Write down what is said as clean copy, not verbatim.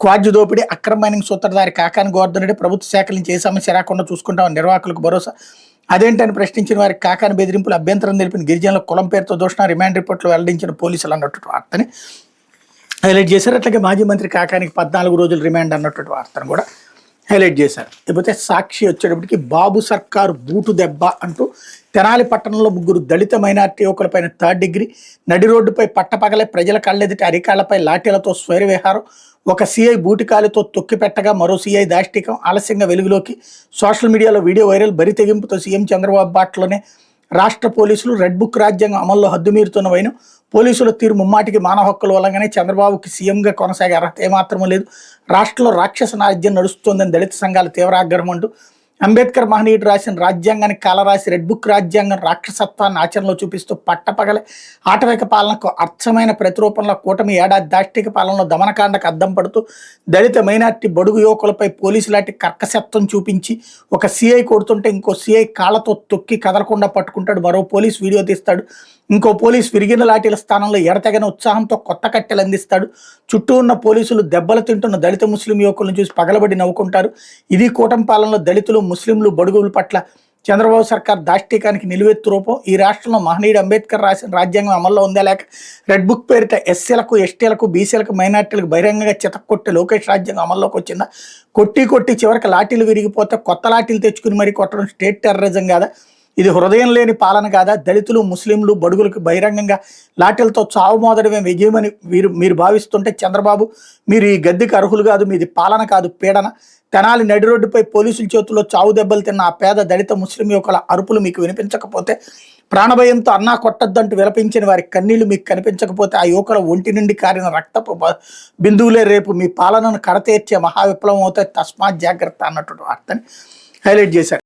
Quartz దోపిడీ, అక్రమ mining సూత్రధారి కాకాని గోవర్ధన్ రెడ్డి ప్రభుత్వ శాఖల నుంచి ఏ సమస్య రాకుండా చూసుకుంటామని నిర్వాహకులకు భరోసా. అదేంటని ప్రశ్నించిన వారికి కాకాని బెదిరింపులు, అభ్యంతరం తెలిపిన గిరిజనుల కులం పేరుతో దూషణ, రిమాండ్ రిపోర్ట్లు వెల్లడించిన పోలీసులు అన్నట్టు వార్తని హైలైట్ చేశారు. అట్లాగే మాజీ మంత్రి కాకానికి 14 రోజులు రిమాండ్ అన్నట్టు వార్తను కూడా హైలైట్ చేశారు. ఇకపోతే సాక్షి వచ్చేటప్పటికి బాబు సర్కారు బూటు దెబ్బ అంటూ తెనాలి పట్టణంలో 3 దళిత మైనార్టీ యువకులపైన 3rd డిగ్రీ, నడి రోడ్డుపై పట్టపగలే ప్రజల కళ్ళెదిటి అరికాళ్లపై లాఠీలతో స్వైరవిహారం, ఒక సీఐ బూటికాలితో తొక్కిపెట్టగా మరో సీఐ దాష్టికం ఆలస్యంగా వెలుగులోకి, సోషల్ మీడియాలో వీడియో వైరల్, బరి తెగింపుతో సీఎం చంద్రబాబు బాటలోనే రాష్ట్ర పోలీసులు, రెడ్ బుక్ రాజ్యాంగం అమల్లో హద్దుమీరుతున్న వైనం, పోలీసుల తీరు ముమ్మాటికి మానవ హక్కుల వల్లగానే చంద్రబాబుకి సీఎంగా కొనసాగే అర్హత ఏమాత్రమూ లేదు, రాష్ట్రంలో రాక్షస రాజ్యం నడుస్తోందని దళిత సంఘాల తీవ్ర ఆగ్రహం అంటూ, అంబేద్కర్ మహనీయుడు రాసిన రాజ్యాంగానికి కాలరాసి రెడ్ బుక్ రాజ్యాంగం రాక్షసత్వాన్ని ఆచరణలో చూపిస్తూ పట్టపగలే ఆటవిక పాలనకు అర్థమైన ప్రతిరూపంలో కూటమి ఏడాది దాష్టిక పాలనలో దమనకాండకు అద్దం పడుతూ దళిత మైనార్టీ బడుగు యువకులపై పోలీసు లాంటి కర్కశత్వం చూపించి ఒక సీఐ కొడుతుంటే ఇంకో సీఐ కాళ్ళతో తొక్కి కదలకుండా పట్టుకుంటాడు, మరో పోలీస్ వీడియో తీస్తాడు, ఇంకో పోలీస్ విరిగిన లాఠీల స్థానంలో ఎడతెగని ఉత్సాహంతో కొత్త కట్టెలు అందిస్తాడు, చుట్టూ ఉన్న పోలీసులు దెబ్బలు తింటున్న దళిత ముస్లిం యువకులను చూసి పగలబడి నవ్వుకుంటారు. ఇది కూటమి పాలనలో దళితులు, ముస్లింలు, బడుగుల పట్ల చంద్రబాబు సర్కార్ దాష్టికానికి నిలువెత్తు రూపం. ఈ రాష్ట్రంలో మహనీయుడు అంబేద్కర్ రాసిన రాజ్యాంగం అమల్లో ఉందా లేక రెడ్ బుక్ పేరిట ఎస్సీలకు, ఎస్టీలకు, బీసీలకు, మైనార్టీలకు బహిరంగంగా చితక్కొట్టే లోకేష్ రాజ్యాంగం అమల్లోకి వచ్చిందా? కొట్టి చివరికి లాఠీలు విరిగిపోతే కొత్త లాఠీలు తెచ్చుకుని మరీ కొట్టడం స్టేట్ టెర్రరిజం కాదా? ఇది హృదయం లేని పాలన కాదా? దళితులు, ముస్లింలు, బడుగులకు బహిరంగంగా లాఠీలతో చావు మోదడమే విజయమని మీరు భావిస్తుంటే చంద్రబాబు, మీరు ఈ గద్దెకి అర్హులు కాదు, మీది పాలన కాదు పీడన. తెనాలి నడి రోడ్డుపై పోలీసుల చేతుల్లో చావు దెబ్బలు తిన్న ఆ పేద దళిత ముస్లిం యువకుల అరుపులు మీకు వినిపించకపోతే, ప్రాణభయంతో అన్నా కొట్టద్దంటూ విలపించిన వారి కన్నీళ్లు మీకు కనిపించకపోతే, ఆ యువకుల ఒంటి నుండి కారిన రక్తపు బిందువులే రేపు మీ పాలనను కడతేర్చే మహావిప్లవం అవుతాయి, తస్మాత్ జాగ్రత్త అన్నటువంటి వార్తని హైలైట్ చేశారు.